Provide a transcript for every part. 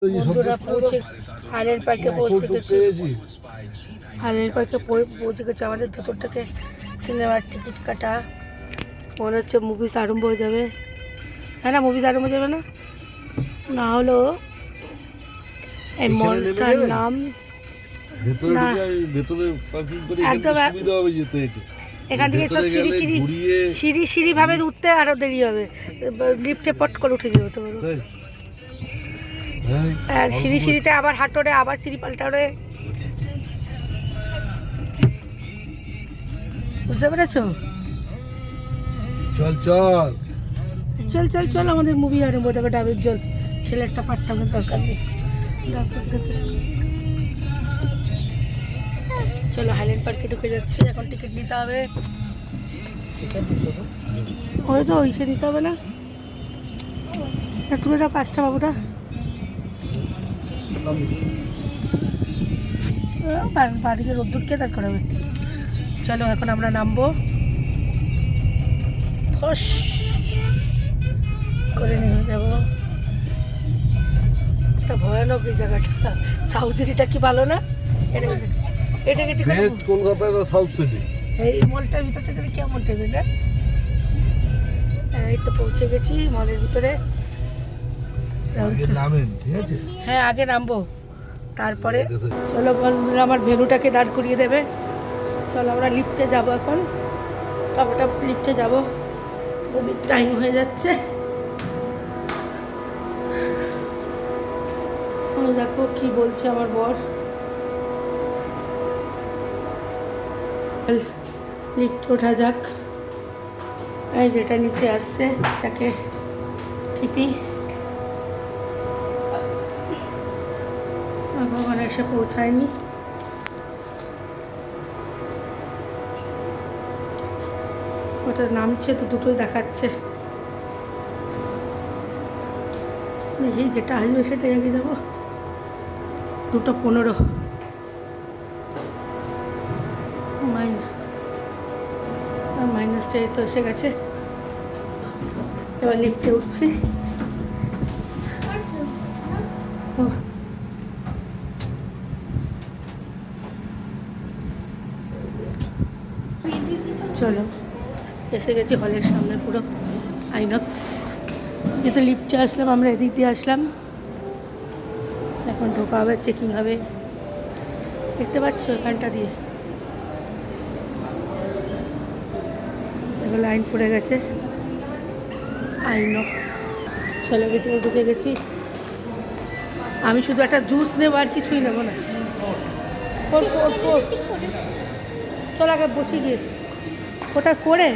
বন্ধুরা হাইল্যান্ড পার্কে পৌঁছে গেছি। হাইল্যান্ড পার্কে পৌঁছে গেছে। আমাদের দুপুর থেকে সিনেমার টিকিট কাটা। মনে হচ্ছে মুভিস আরম্ভ হয়ে যাবে। হ্যাঁ না, মুভিস আরম্ভ হয়ে যাবে না, না হলো এই মলটার নাম না, একদম এখান থেকে সব সিঁড়ি ভাবে উঠতে আরো দেরি হবে। লিফটে পট করে উঠে যাবে তো পারবো। আর সিঁড়িতে আবার হাঁটোরে, আবার সিঁড়ি পাল্টারে, বুঝতে পেরেছো? চল চল চল চল চল, আমাদের মুভি আরম্ভ হবে। ডাবের জল খেলে একটা পারতাম, দরকার নেই। চলো হাইল্যান্ড পার্কে ঢুকে যাচ্ছে। এখন টিকিট নিতে হবে। ওই তো ওইসে নিতে হবে না? তুমি তো 5টা বাবুটা বাদিকে রোদ্দুর কে তার করাবে। চলো এখন আমরা নামবো। ফস করে নেমে যাবো। একটা ভয়ানক এই জায়গাটা। সাউথ সিটিটা কি ভালো না? এটাকে ঠিক কলকাতায় সাউথ সিটি। এই মলটার ভিতরটা যেন কেমন টাইপের না? এই তো পৌঁছে গেছি মলের ভিতরে। ঠিক আছে, হ্যাঁ আগে নামবো, তারপরে চলো বন্ধুরা আমার ভেলুটাকে দাঁড় করিয়ে দেবে। চলো আমরা লিফটে যাবো এখন। টাপটা লিফটে যাবো, খুবই টাইম হয়ে যাচ্ছে। দেখো কি বলছে আমার বর। লিফটে ওঠা যাক। এই যেটা নিচে আসছে এটাকে টিপি। ভগবান এসে পৌঁছায়নি। ওটা নামছে তো, দুটোই দেখাচ্ছে। দেখি যেটা আসবে সেটাই আগে যাবো। 2:15 মাইনাসটা তো এসে গেছে। এবার লিফটে উঠছি। চলো এসে গেছি হলের সামনে, পুরো আইনক্স। যেহেতু লিফটে আসলাম আমরা, এদিক দিয়ে আসলাম। এখন ঢোকা হবে, চেকিং হবে। দেখতে পাচ্ছ এখানটা দিয়ে দেখো লাইন পড়ে গেছে। আইনক্স। চলো ভিতরে ঢুকে গেছি। আমি শুধু একটা জুস নেবো, আর কিছুই নেবো না। চল আগে বসি গিয়ে। কোথায় 4-এ?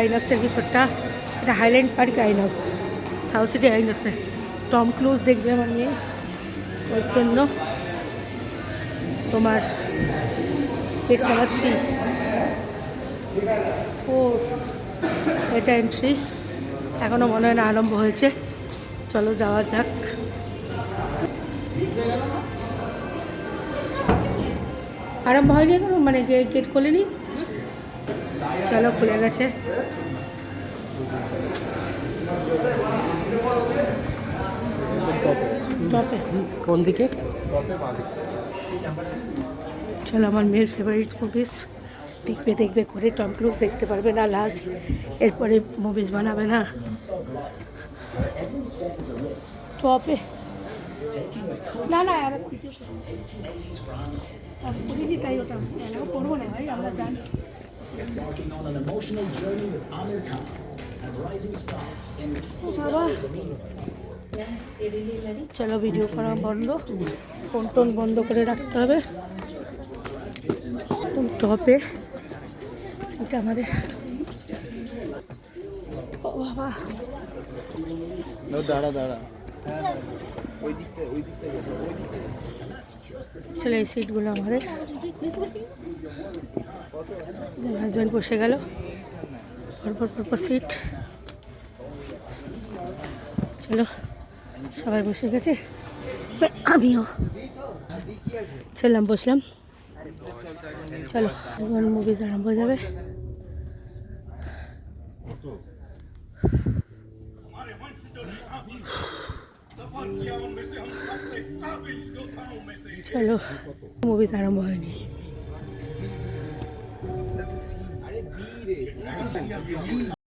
আইনক্সের ভিতরটা, এটা Highland Park INOX, South City আইনক্সে। টম ক্রুজ দেখবে আমার মেয়ে, ওই জন্য তোমার গেট নাম্বার 3 ও এটা এন্ট্রি। এখনও মনে হয় না আরম্ভ হয়েছে। চলো যাওয়া যাক। আরম্ভ হয়নি এখনো, মানে গেট খোলেনি। চলো খুলে গেছে। কোন দিকে? চলো আমার মেয়ের ফেভারিট মুভিস দেখবে করে। টম ক্রুজ দেখতে পারবে না লাস্ট, এরপরে মুভিস বানাবে না। টপে না না আর তাই ওটা করবো না ভাই, আমরা জানি। চলো ভিডিও করা বন্ধ, ফোন টোন বন্ধ করে রাখতে হবে। টপে সেটা আমাদের বাবা। দাঁড়া চলো এই সিটগুলো আমাদের। হাজব্যান্ড বসে গেল, পরপর সিট। চলো সবাই বসে গেছে, আমিও বসলাম। চলো এখন মুভিজ আরম্ভ হয়ে যাবে। চলো, মুভি আরম্ভ হয়নি।